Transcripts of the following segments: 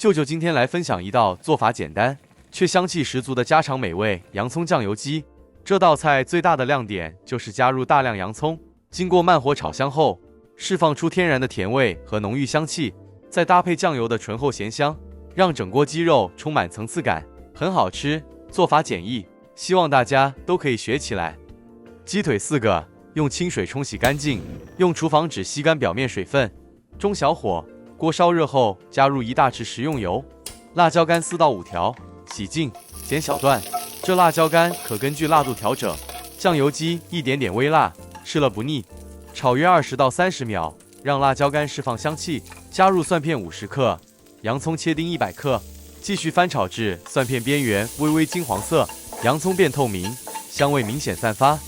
舅舅今天來分享一道做法簡單卻香氣十足的家常美味——洋蔥醬油雞。這道菜最大的亮點就是加入大量洋蔥，經過慢火炒香後，釋放出天然的甜味和濃郁香氣，再搭配醬油的醇厚鹹香，讓整鍋雞肉充滿層次感，很好吃。做法簡易，希望大家都可以學起來。雞腿4個，用清水沖洗乾淨，用廚房紙吸乾表面水分。中小火，鍋燒熱後加入1大匙食用油，辣椒乾4到5條，洗淨，剪小段。這辣椒乾可根據辣度調整。醬油雞一點點微辣，吃了不膩。炒約20到30秒，讓辣椒乾釋放香氣。加入蒜片50克，洋蔥切丁100克，繼續翻炒至蒜片邊緣微微金黃色，洋蔥變透明，香味明顯散發。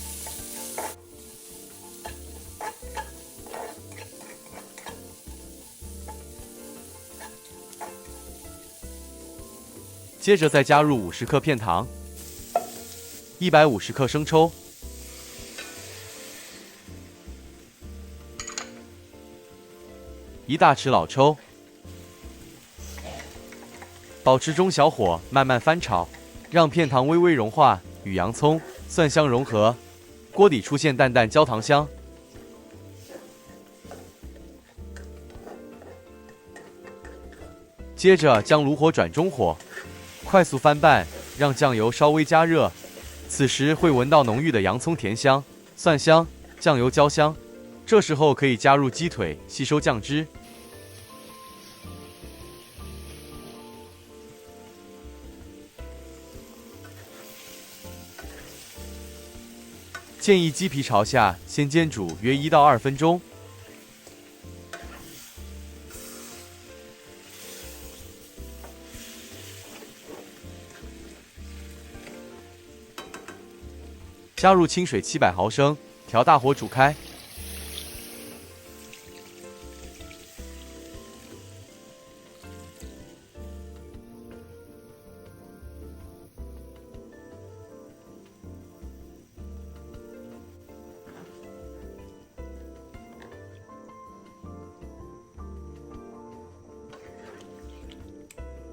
接着再加入50克片糖，150克生抽，1大匙老抽，保持中小火慢慢翻炒，讓片糖微微融化，與洋蔥、蒜香融合，鍋底出現淡淡焦糖香。接着將爐火轉中火，快速翻拌，讓醬油稍微加熱。此時會聞到濃郁的洋蔥甜香、蒜香、醬油焦香。這時候可以加入雞腿，吸收醬汁。建議雞皮朝下，先煎煮約1到2分鐘。加入清水700毫升，調大火煮開。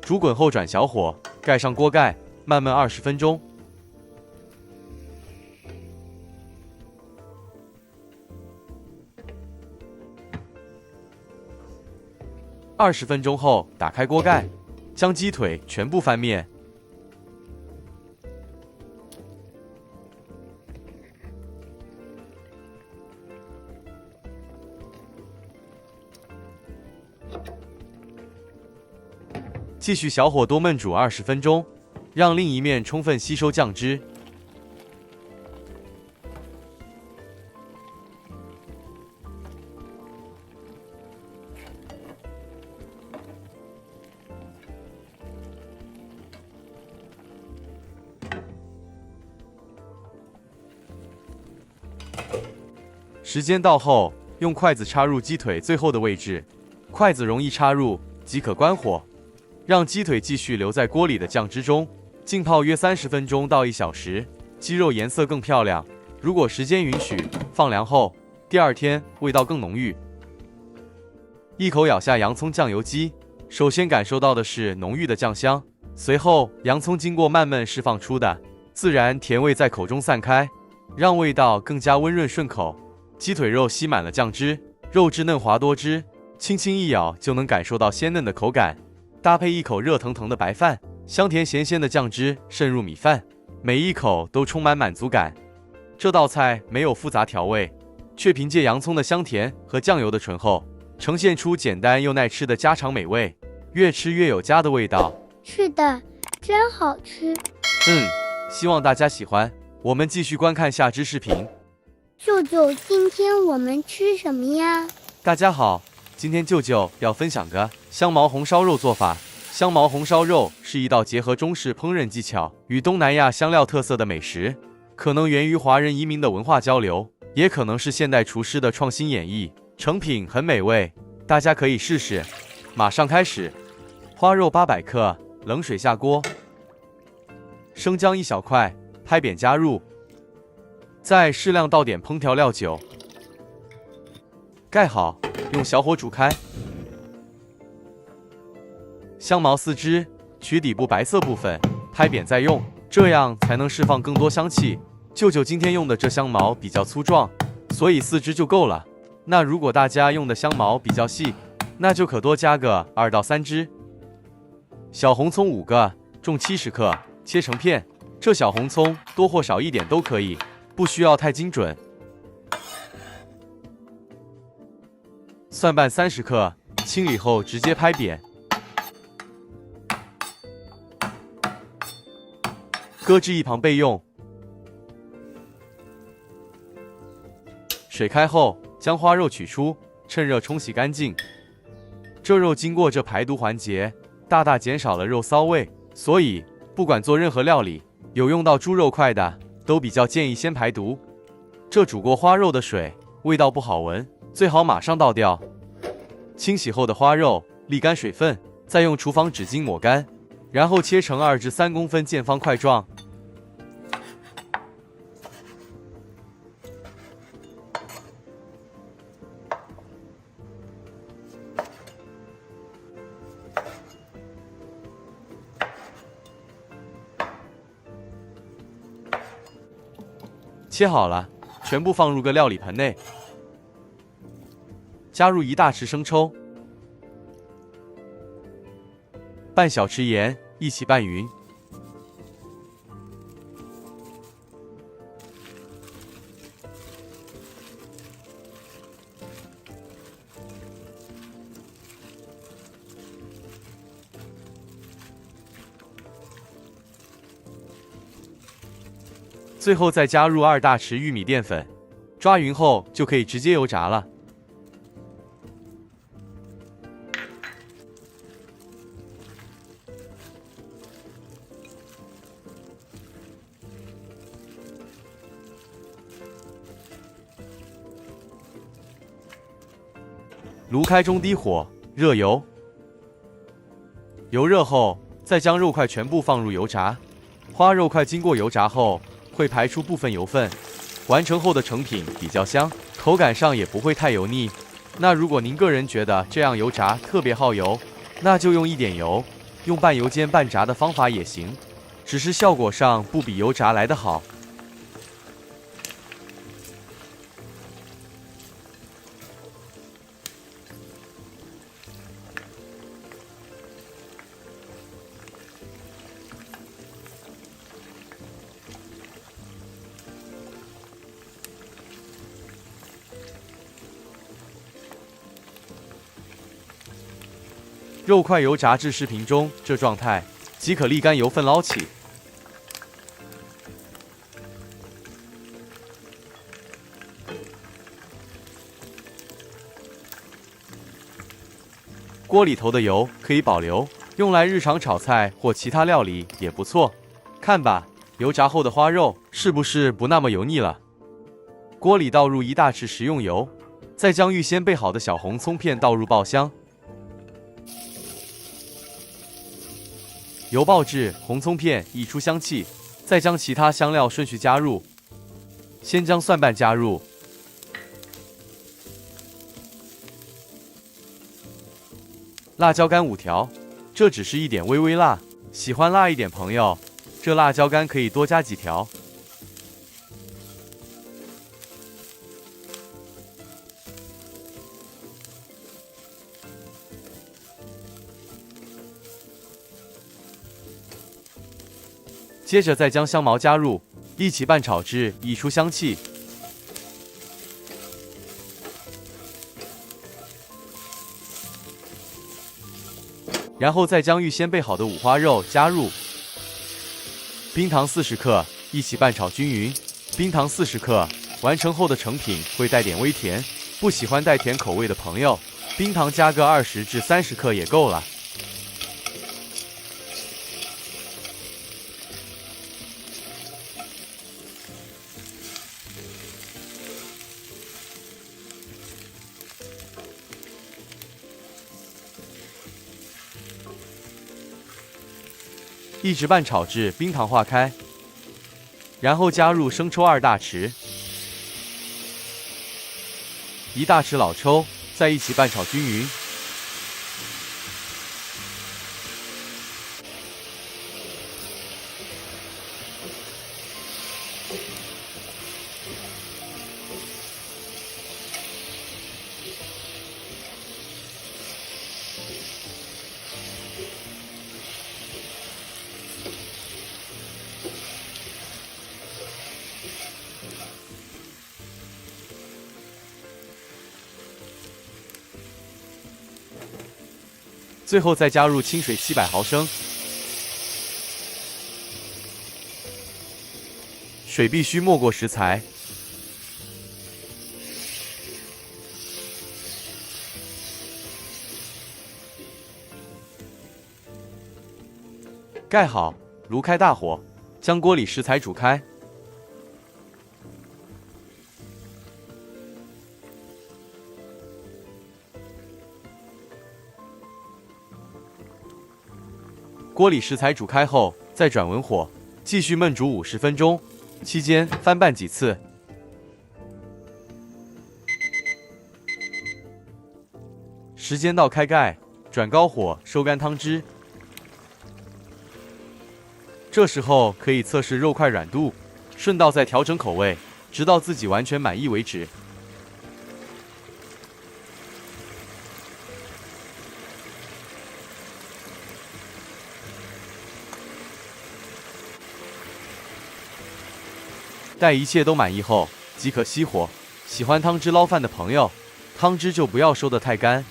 煮滾後轉小火，蓋上鍋蓋，慢燜20分鐘。20分鐘後，打開鍋蓋，將雞腿全部翻面。繼續小火多燜煮20分鐘，讓另一面充分吸收醬汁。时间到後，用筷子插入雞腿最後的位置，筷子容易插入，即可關火。讓雞腿繼續留在鍋裡的醬汁中，浸泡約30分鐘到1小時，雞肉顏色更漂亮。如果時間允許，放涼後，第2天味道更濃郁。一口咬下洋蔥醬油雞，首先感受到的是濃郁的醬香，隨後洋蔥經過慢燜釋放出的自然甜味在口中散開，讓味道更加溫潤順口。雞腿肉吸滿了醬汁，肉質嫩滑多汁，輕輕一咬就能感受到鮮嫩的口感。搭配一口熱騰騰的白飯，香甜鹹鮮的醬汁滲入米飯，每一口都充滿滿足感。這道菜沒有複雜調味，卻憑借洋蔥的香甜和醬油的醇厚，呈現出簡單又耐吃的家常美味，越吃越有家的味道。是的，真好吃。希望大家喜歡。我們繼續觀看下支視頻。舅舅，今天我們吃什麼呀？大家好，今天舅舅要分享個香茅紅燒肉做法。香茅紅燒肉是一道結合中式烹飪技巧與東南亞香料特色的美食，可能源於華人移民的文化交流，也可能是現代廚師的創新演繹。成品很美味，大家可以試試。馬上開始。花肉800克，冷水下鍋，生薑1小塊，拍扁加入，再適量倒點烹調料酒，蓋好，用小火煮開。香茅4支，取底部白色部分，拍扁再用，這樣才能釋放更多香氣。舅舅今天用的這香茅比較粗壯，所以4支就夠了。那如果大家用的香茅比較細，那就可多加個2到3支。小紅蔥5個，重70克，切成片。這小紅蔥多或少一點都可以，不需要太精準。蒜瓣30克，清理後直接拍扁，擱置一旁備用。水開後，將花肉取出，趁熱沖洗乾淨。這肉經過這排毒環節，大大減少了肉騷味，所以不管做任何料理，有用到豬肉塊的，都比較建議先排毒。這煮過花肉的水，味道不好聞，最好馬上倒掉。清洗後的花肉瀝乾水分，再用廚房紙巾抹乾，然後切成2至3公分見方塊狀。切好了，全部放入個料理盆內，加入1大匙生抽，半小匙鹽，一起拌勻。最後再加入2大匙玉米澱粉，抓勻後就可以直接油炸了。爐開中低火，熱油。油熱後，再將肉塊全部放入油炸。花肉塊經過油炸後，會排出部分油分，完成後的成品比較香，口感上也不會太油膩。那如果您個人覺得這樣油炸特別耗油，那就用一點油，用半油煎半炸的方法也行，只是效果上不比油炸來得好。肉塊油炸至視頻中這狀態，即可瀝乾油分撈起。鍋裡頭的油可以保留，用來日常炒菜或其他料理也不錯。看吧，油炸後的花肉是不是不那麼油膩了？鍋裡倒入1大匙食用油，再將預先備好的小紅蔥片倒入爆香。油爆至紅蔥片溢出香氣，再將其他香料順序加入。先將蒜瓣加入，辣椒乾5條，這只是一點微微辣，喜歡辣一點朋友，這辣椒乾可以多加幾條。接着再將香茅加入，一起拌炒至溢出香氣。然後再將預先備好的五花肉加入，冰糖40克，一起拌炒均勻。冰糖40克，完成後的成品會帶點微甜，不喜歡帶甜口味的朋友，冰糖加個20至30克也夠了。一直拌炒至冰糖化開，然後加入生抽2大匙，1大匙老抽，再一起拌炒均勻。最後再加入清水700毫升，水必須沒過食材。蓋好，爐開大火，將鍋裡食材煮開。鍋裡食材煮開後，再轉文火，繼續燜煮50分鐘，期間翻拌幾次。時間到，開蓋，轉高火收乾湯汁。這時候可以測試肉塊軟度，順道再調整口味，直到自己完全滿意為止。待一切都滿意後，即可熄火。喜歡湯汁撈飯的朋友，湯汁就不要收得太乾。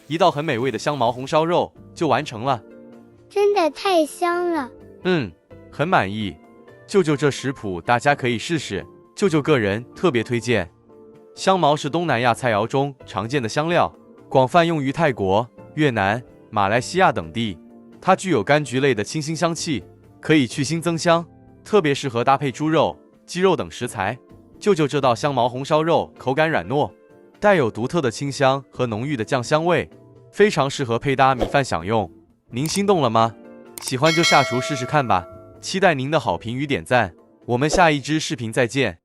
一道很美味的香茅紅燒肉就完成了。真的太香了。很滿意。舅舅這食譜大家可以試試。舅舅個人特別推薦。香茅是東南亞菜肴中常見的香料，廣泛用於泰國、越南、馬來西亞等地。它具有柑橘類的清新香氣，可以去腥增香，特別適合搭配豬肉、雞肉等食材。舅舅這道香茅紅燒肉口感軟糯，帶有獨特的清香和濃郁的醬香味，非常適合配搭米飯享用。您心動了嗎？喜歡就下廚試試看吧，期待您的好評與點讚。我們下一支視頻再見。